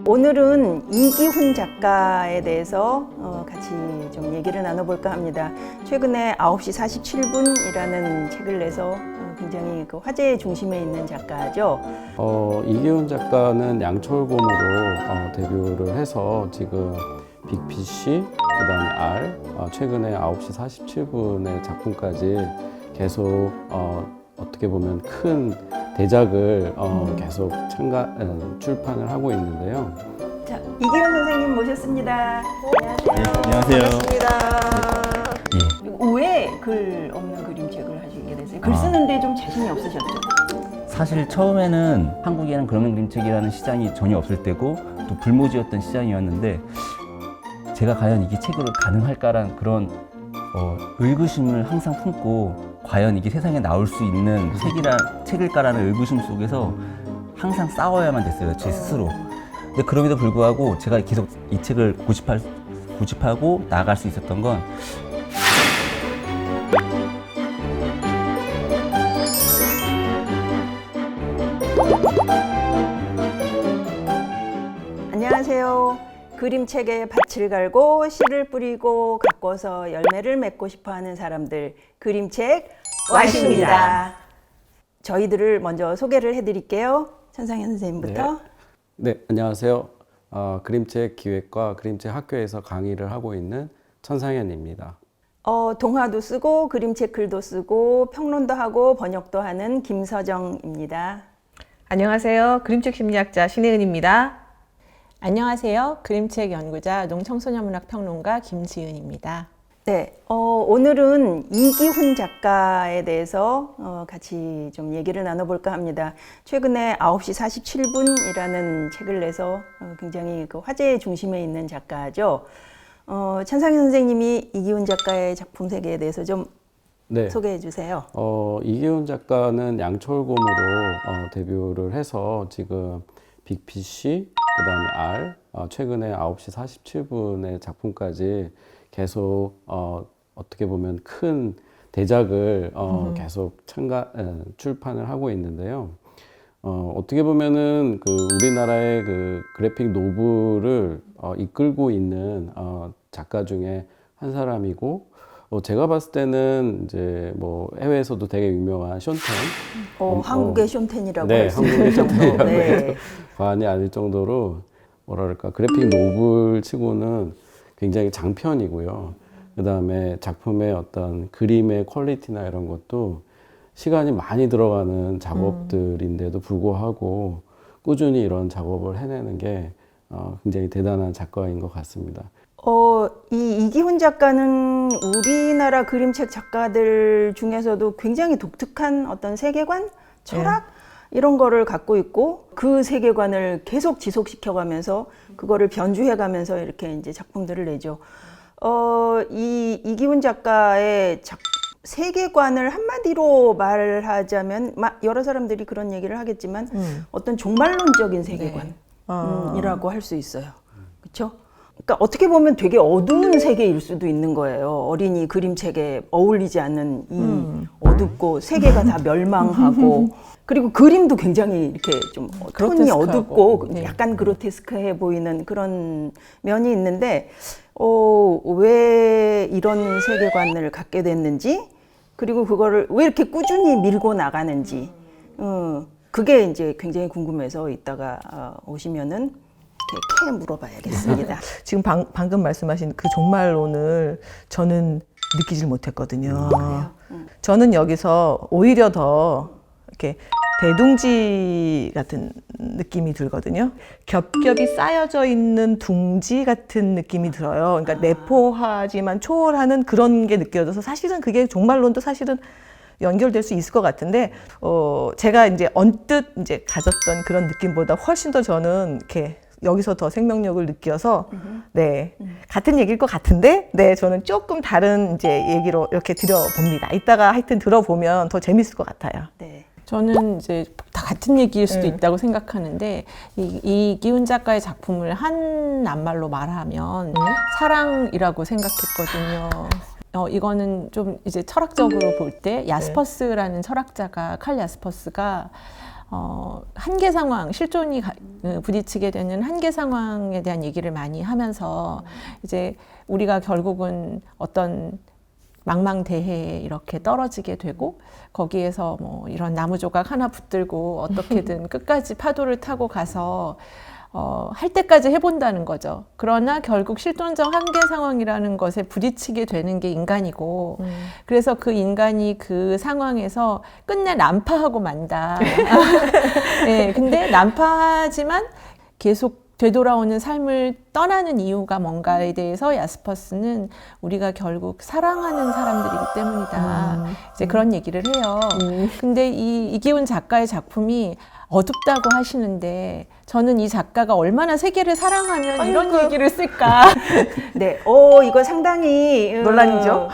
오늘은 이기훈 작가에 대해서 같이 좀 얘기를 나눠볼까 합니다. 최근에 9시 47분이라는 책을 내서 굉장히 그 화제의 중심에 있는 작가죠. 이기훈 작가는 양철곰으로 데뷔를 해서 지금 빅피쉬, 그 다음에 R, 최근에 9시 47분의 작품까지 계속 어떻게 보면 큰 대작을 계속 출판을 하고 있는데요. 자, 이기훈 선생님 모셨습니다. 안녕하세요. 안녕하세요. 반갑습니다. 왜 글 없는 그림책을 하시게 됐어요? 글 쓰는데 좀 자신이 없으셨죠? 사실 처음에는 한국에는 그런 그림책이라는 시장이 전혀 없을 때고 또 불모지였던 시장이었는데 제가 과연 이게 책으로 가능할까라는 그런 의구심을 항상 품고 과연 이게 세상에 나올 수 있는 책일까라는 의구심 속에서 항상 싸워야만 됐어요, 제 스스로. 근데 그럼에도 불구하고 제가 계속 이 책을 고집하고 나아갈 수 있었던 건 안녕하세요. 그림책에 밭을 갈고 씨를 뿌리고 가꿔서 열매를 맺고 싶어하는 사람들, 그림책 와이십니다. 저희들을 먼저 소개를 해드릴게요. 천상현 선생님부터. 네, 안녕하세요. 그림책 기획과 그림책 학교에서 강의를 하고 있는 천상현입니다. 동화도 쓰고 그림책 글도 쓰고 평론도 하고 번역도 하는 김서정입니다. 안녕하세요. 그림책 심리학자 신혜은입니다. 안녕하세요. 그림책 연구자 농청소년문학 평론가 김지은입니다. 네, 오늘은 이기훈 작가에 대해서 같이 좀 얘기를 나눠볼까 합니다. 최근에 9시 47분이라는 책을 내서 굉장히 그 화제의 중심에 있는 작가죠. 천상현 선생님이 이기훈 작가의 작품 세계에 대해서 좀 소개해 주세요. 이기훈 작가는 양철곰으로 데뷔를 해서 지금 빅피쉬, 그 다음에 R, 최근에 9시 47분의 작품까지 계속 어떻게 보면 큰 대작을 계속 출판을 하고 있는데요. 어떻게 보면은 그 우리나라의 그 그래픽 노블을 이끌고 있는 작가 중에 한 사람이고, 제가 봤을 때는 이제 뭐 해외에서도 되게 유명한 션텐, 한국의 션텐이라고 네, 할 수 있는 한국의 정도. 션텐이라고 네. 해서 과언이 아닐 정도로 뭐랄까 그래픽 노블 치고는 굉장히 장편이고요. 그 다음에 작품의 어떤 그림의 퀄리티나 이런 것도 시간이 많이 들어가는 작업들인데도 불구하고 꾸준히 이런 작업을 해내는 게 굉장히 대단한 작가인 것 같습니다. 이 이기훈 작가는 우리나라 그림책 작가들 중에서도 굉장히 독특한 어떤 세계관, 철학 이런 거를 갖고 있고 그 세계관을 계속 지속시켜가면서 그거를 변주해가면서 이렇게 이제 작품들을 내죠. 이기훈 작가의 세계관을 한마디로 말하자면 여러 사람들이 그런 얘기를 하겠지만 어떤 종말론적인 세계관이라고 할 수 있어요. 그렇죠? 그러니까 어떻게 보면 되게 어두운 세계일 수도 있는 거예요. 어린이 그림책에 어울리지 않는 이 어둡고 세계가 다 멸망하고 그리고 그림도 굉장히 이렇게 좀 톤이 어둡고 약간 그로테스크해 보이는 그런 면이 있는데 왜 이런 세계관을 갖게 됐는지 그리고 그거를 왜 이렇게 꾸준히 밀고 나가는지 그게 이제 굉장히 궁금해서 이따가 오시면은 이렇게 물어봐야겠습니다. 지금 방금 말씀하신 그 종말론을 저는 느끼질 못했거든요. 저는 여기서 오히려 더 이렇게 대둥지 같은 느낌이 들거든요. 겹겹이 쌓여져 있는 둥지 같은 느낌이 들어요. 그러니까 내포하지만 초월하는 그런 게 느껴져서 사실은 그게 종말론도 사실은 연결될 수 있을 것 같은데 제가 이제 언뜻 이제 가졌던 그런 느낌보다 훨씬 더 저는 이렇게 여기서 더 생명력을 느껴서 같은 얘기일 것 같은데 저는 조금 다른 이제 얘기로 이렇게 드려봅니다. 이따가 하여튼 들어보면 더 재밌을 것 같아요. 네. 저는 이제 다 같은 얘기일 수도 있다고 생각하는데 이기훈 작가의 작품을 한 낱말로 말하면 사랑이라고 생각했거든요. 이거는 좀 이제 철학적으로 볼 때 야스퍼스라는 철학자가 칼 야스퍼스가 한계 상황, 실존이 부딪히게 되는 한계 상황에 대한 얘기를 많이 하면서 이제 우리가 결국은 어떤 망망대해에 이렇게 떨어지게 되고 거기에서 뭐 이런 나무 조각 하나 붙들고 어떻게든 끝까지 파도를 타고 가서 할 때까지 해본다는 거죠. 그러나 결국 실존적 한계 상황이라는 것에 부딪히게 되는 게 인간이고, 그래서 그 인간이 그 상황에서 끝내 난파하고 만다. 네, 근데 난파하지만 계속 되돌아오는 삶을 떠나는 이유가 뭔가에 대해서 야스퍼스는 우리가 결국 사랑하는 사람들이기 때문이다. 이제 그런 얘기를 해요. 근데 이기훈 작가의 작품이 어둡다고 하시는데 저는 이 작가가 얼마나 세계를 사랑하면 이런 얘기를 쓸까. 네, 이거 상당히 논란이죠.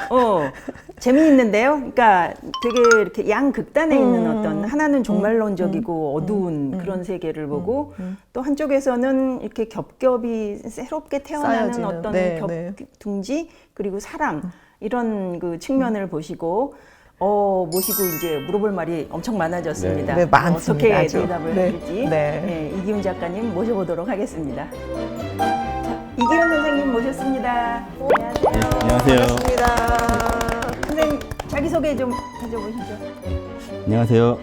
재미있는데요. 그러니까 되게 이렇게 양극단에 있는 어떤 하나는 종말론적이고 어두운 그런 세계를 보고 또 한쪽에서는 이렇게 겹겹이 새롭게 태어나는 쌓여지는, 어떤 네, 네. 둥지 그리고 사랑 이런 그 측면을 보시고 모시고 이제 물어볼 말이 엄청 많아졌습니다. 네, 많습니다. 어떻게 아주. 대답을 네, 해줄지 네. 이기훈 작가님 모셔보도록 하겠습니다. 자, 이기훈 선생님 모셨습니다. 안녕하세요. 안녕하세요. 반갑습니다. 선생님 자기소개 좀 해줘보시죠. 안녕하세요.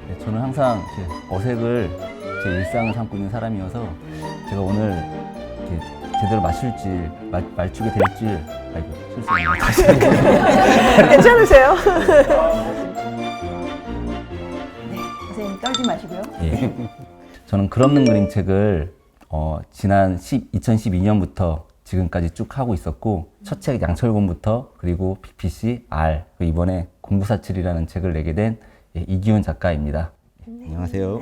네, 저는 항상 이렇게 어색을 제 일상을 삼고 있는 사람이어서 제가 오늘 이렇게 제대로 맞출지 말추게 될지 아이고 실수했네요. 다시 괜찮으세요? 네, 선생님 떨지 마시고요. 예. 저는 글없는 그림책을 지난 2012년부터 지금까지 쭉 하고 있었고 첫 책 양철곤부터 그리고 PPC, R, 이번에 공부사칠이라는 책을 내게 된 이기훈 작가입니다. 안녕하세요.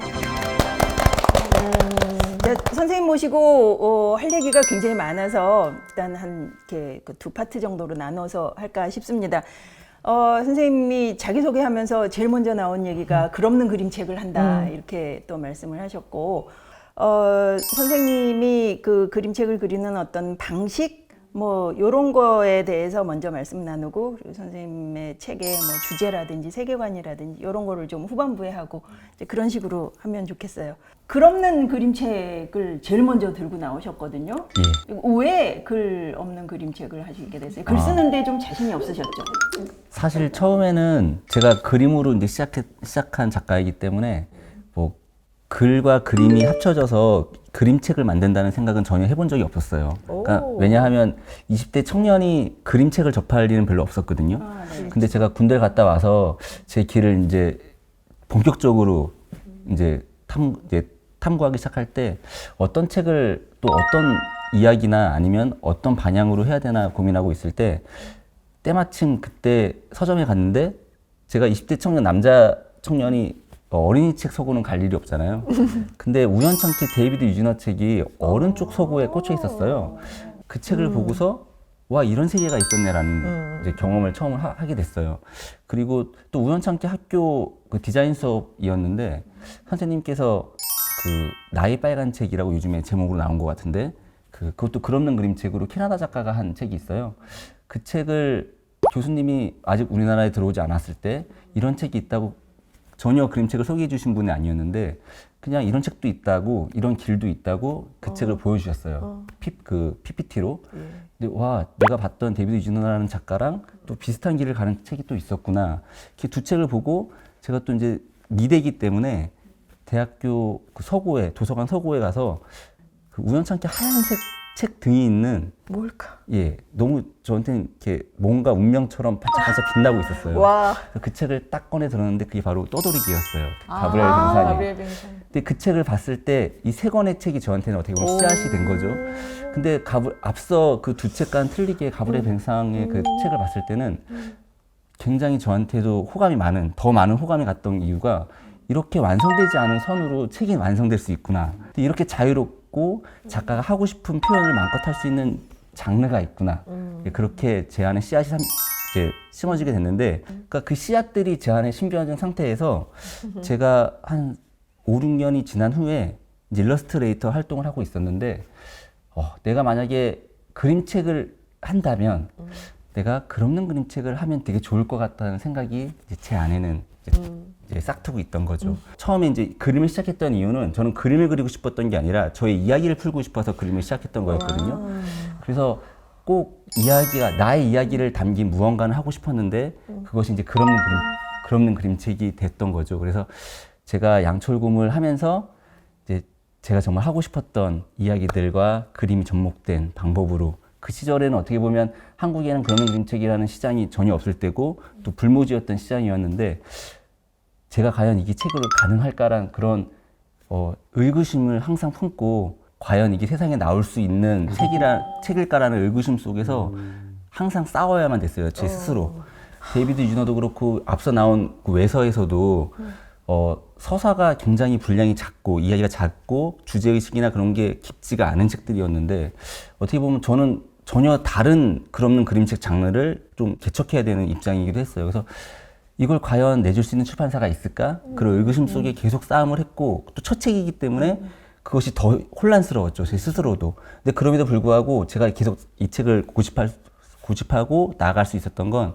네, 선생님 모시고 할 얘기가 굉장히 많아서 일단 한 이렇게 그 두 파트 정도로 나눠서 할까 싶습니다. 선생님이 자기소개하면서 제일 먼저 나온 얘기가 글없는 그림책을 한다 이렇게 또 말씀을 하셨고 선생님이 그 그림책을 그리는 어떤 방식 뭐 요런 거에 대해서 먼저 말씀 나누고 그리고 선생님의 책의 뭐 주제라든지 세계관이라든지 요런 거를 좀 후반부에 하고 이제 그런 식으로 하면 좋겠어요. 글 없는 그림책을 제일 먼저 들고 나오셨거든요. 왜 글 없는 그림책을 하시게 됐어요? 글 쓰는데 좀 자신이 없으셨죠? 사실 처음에는 제가 그림으로 이제 시작한 작가이기 때문에 뭐 글과 그림이 합쳐져서 그림책을 만든다는 생각은 전혀 해본 적이 없었어요. 그러니까 왜냐하면 20대 청년이 그림책을 접할 일은 별로 없었거든요. 네. 근데 제가 군대를 갔다 와서 제 길을 이제 본격적으로 이제 탐구하기 시작할 때 어떤 책을 또 어떤 이야기나 아니면 어떤 방향으로 해야 되나 고민하고 있을 때 때마침 그때 서점에 갔는데 제가 20대 청년 남자 청년이 어린이 책 서고는 갈 일이 없잖아요. 근데 우연찮게 데이비드 유지너 책이 어른 쪽 서고에 꽂혀 있었어요. 그 책을 보고서 와 이런 세계가 있었네라는 이제 경험을 처음 하게 됐어요. 그리고 또 우연찮게 학교 그 디자인 수업이었는데 선생님께서 그 나의 빨간 책이라고 요즘에 제목으로 나온 것 같은데 그것도 글 없는 그림책으로 캐나다 작가가 한 책이 있어요. 그 책을 교수님이 아직 우리나라에 들어오지 않았을 때 이런 책이 있다고 전혀 그림책을 소개해 주신 분이 아니었는데 그냥 이런 책도 있다고 이런 길도 있다고 그 책을 보여주셨어요. PPT로. 근데 와 내가 봤던 데이비드 유지너라는 작가랑 또 비슷한 길을 가는 책이 또 있었구나. 이렇게 두 책을 보고 제가 또 이제 미대이기 때문에 대학교 그 서고에 도서관 서고에 가서 그 우연찮게 하얀색 책 등이 있는 뭘까? 예 너무 저한테는 이렇게 뭔가 운명처럼 반짝반짝 빛나고 있었어요. 와. 그 책을 딱 꺼내 들었는데 그게 바로 떠돌이기였어요. 가브리엘 뱅산이. 가브리엘 뱅산. 근데 그 책을 봤을 때 이 세 권의 책이 저한테는 어떻게 보면 씨앗이 된 거죠. 근데 앞서 그 두 책과는 틀리게 가브리엘 뱅상의 그 책을 봤을 때는 굉장히 저한테도 더 많은 호감이 갔던 이유가 이렇게 완성되지 않은 선으로 책이 완성될 수 있구나. 근데 이렇게 자유롭고 작가가 하고 싶은 표현을 마음껏 할 수 있는 장르가 있구나. 그렇게 제 안에 씨앗이 이제 심어지게 됐는데, 그러니까 그 씨앗들이 제 안에 심겨진 상태에서 제가 한 5, 6년이 지난 후에 이제 일러스트레이터 활동을 하고 있었는데, 내가 만약에 그림책을 한다면 내가 글 없는 그림책을 하면 되게 좋을 것 같다는 생각이 이제 제 안에는 이제 싹트고 있던 거죠. 처음에 이제 그림을 시작했던 이유는 저는 그림을 그리고 싶었던 게 아니라 저의 이야기를 풀고 싶어서 그림을 시작했던 거였거든요. 그래서 꼭 이야기가 나의 이야기를 담긴 무언가는 하고 싶었는데 그것이 이제 글 없는 그림책이 됐던 거죠. 그래서 제가 양철곰을 하면서 이제 제가 정말 하고 싶었던 이야기들과 그림이 접목된 방법으로 그 시절에는 어떻게 보면 한국에는 그런 그림책이라는 시장이 전혀 없을 때고 또 불모지였던 시장이었는데 제가 과연 이게 책으로 가능할까라는 그런 의구심을 항상 품고 과연 이게 세상에 나올 수 있는 책일까라는 의구심 속에서 항상 싸워야만 됐어요. 제 스스로. 데이비드 유너도 그렇고 앞서 나온 그 외서에서도 서사가 굉장히 분량이 작고 이야기가 작고 주제의식이나 그런 게 깊지가 않은 책들이었는데 어떻게 보면 저는 전혀 다른 글 없는 그림책 장르를 좀 개척해야 되는 입장이기도 했어요. 그래서 이걸 과연 내줄 수 있는 출판사가 있을까? 그런 의구심 속에 계속 싸움을 했고 또 첫 책이기 때문에 그것이 더 혼란스러웠죠. 제 스스로도. 근데 그럼에도 불구하고 제가 계속 이 책을 고집하고 나아갈 수 있었던 건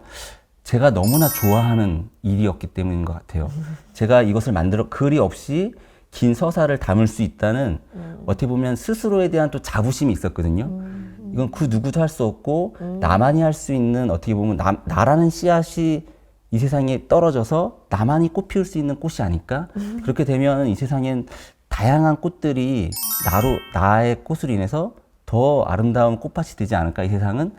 제가 너무나 좋아하는 일이었기 때문인 것 같아요. 제가 이것을 글이 없이 긴 서사를 담을 수 있다는 어떻게 보면 스스로에 대한 또 자부심이 있었거든요. 이건 그 누구도 할 수 없고 나만이 할 수 있는 어떻게 보면 나라는 씨앗이 이 세상에 떨어져서 나만이 꽃 피울 수 있는 꽃이 아닐까? 그렇게 되면 이 세상엔 다양한 꽃들이 나의 꽃으로 인해서 더 아름다운 꽃밭이 되지 않을까? 이 세상은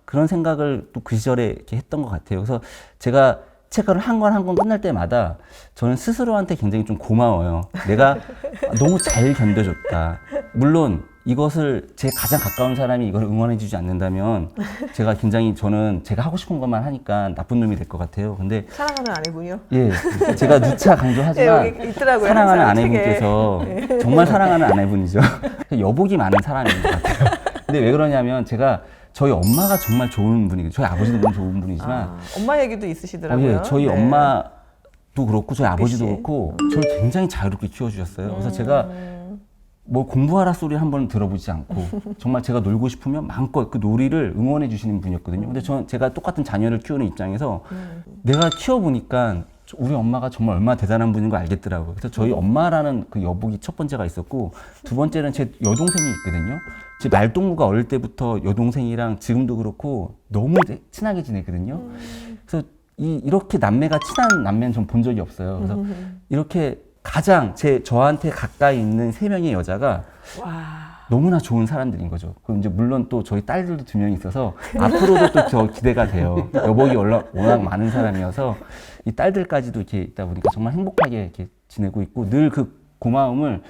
그런 생각을 또 그 시절에 이렇게 했던 것 같아요. 그래서 제가 책을 한 권 끝날 때마다 저는 스스로한테 굉장히 좀 고마워요. 내가 너무 잘 견뎌줬다. 물론 이것을 제 가장 가까운 사람이 이걸 응원해주지 않는다면 제가 굉장히 저는 제가 하고 싶은 것만 하니까 나쁜 놈이 될 것 같아요. 근데 사랑하는 아내분이요? 예, 제가 누차 강조하지만 여기 있더라고요, 사랑하는 항상 아내분께서 정말 사랑하는 아내분이죠. 여복이 많은 사람인 것 같아요. 근데 왜 그러냐면 제가 저희 엄마가 정말 좋은 분이고 저희 아버지도 너무 좋은 분이지만 엄마 얘기도 있으시더라고요. 예, 저희 네. 엄마도 그렇고 저희 아버지도 씨. 그렇고 저를 굉장히 자유롭게 키워주셨어요. 그래서 제가 뭐 공부하라 소리 한 번 들어보지 않고 정말 제가 놀고 싶으면 마음껏 그 놀이를 응원해 주시는 분이었거든요. 근데 제가 똑같은 자녀를 키우는 입장에서 내가 키워보니까 우리 엄마가 정말 얼마나 대단한 분인 걸 알겠더라고요. 그래서 저희 엄마라는 그 여복이 첫 번째가 있었고 두 번째는 제 여동생이 있거든요. 제 말동무가 어릴 때부터 여동생이랑 지금도 그렇고 너무 친하게 지내거든요. 그래서 이렇게 남매가 친한 남매는 전 본 적이 없어요. 그래서 이렇게 가장 저한테 가까이 있는 3명의 여자가 너무나 좋은 사람들인 거죠. 그럼 이제 물론 또 저희 딸들도 2명 있어서 앞으로도 또 저 기대가 돼요. 여복이 워낙 많은 사람이어서 이 딸들까지도 이렇게 있다 보니까 정말 행복하게 이렇게 지내고 있고 늘 그 고마움을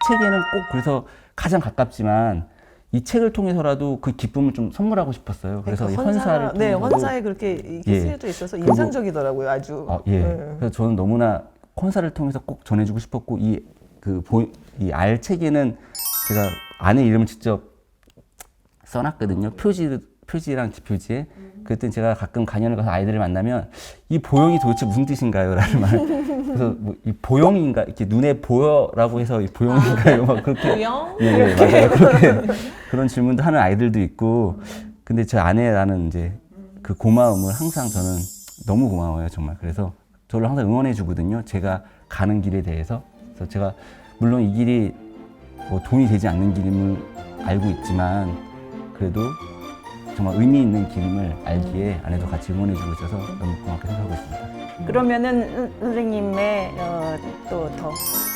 책에는 꼭 그래서 가장 가깝지만 이 책을 통해서라도 그 기쁨을 좀 선물하고 싶었어요. 그래서 이 헌사를 네, 통해서도 헌사에 그렇게 이렇게 예. 쓰여져 있어서 그리고 인상적이더라고요, 아주. 예. 네. 그래서 저는 너무나 헌사를 통해서 꼭 전해주고 싶었고 이 알 책에는 제가 아내 이름을 직접 써놨거든요. 표지랑 뒷표지에. 그랬더니 제가 가끔 강연을 가서 아이들을 만나면 이 보영이 도대체 무슨 뜻인가요? 라는 말. 그래서 뭐 이 보영인가 이렇게 눈에 보여라고 해서 이 보영인가요? 막 그렇게. 보영? 예, 맞아요. 그렇게 그런 질문도 하는 아이들도 있고. 근데 제 아내라는 이제 그 고마움을 항상 저는 너무 고마워요, 정말. 그래서 저를 항상 응원해 주거든요. 제가 가는 길에 대해서. 그래서 제가 물론 이 길이 뭐 돈이 되지 않는 길임을 알고 있지만 그래도 정말 의미 있는 길임을 알기에 아내도 같이 응원해주고 있어서 너무 고맙게 생각하고 있습니다. 그러면은 선생님의 또 더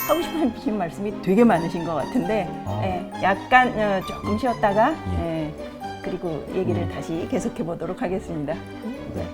하고 싶으신 말씀이 되게 많으신 것 같은데 예, 약간 조금 쉬었다가 예, 그리고 얘기를 다시 계속해 보도록 하겠습니다. 네.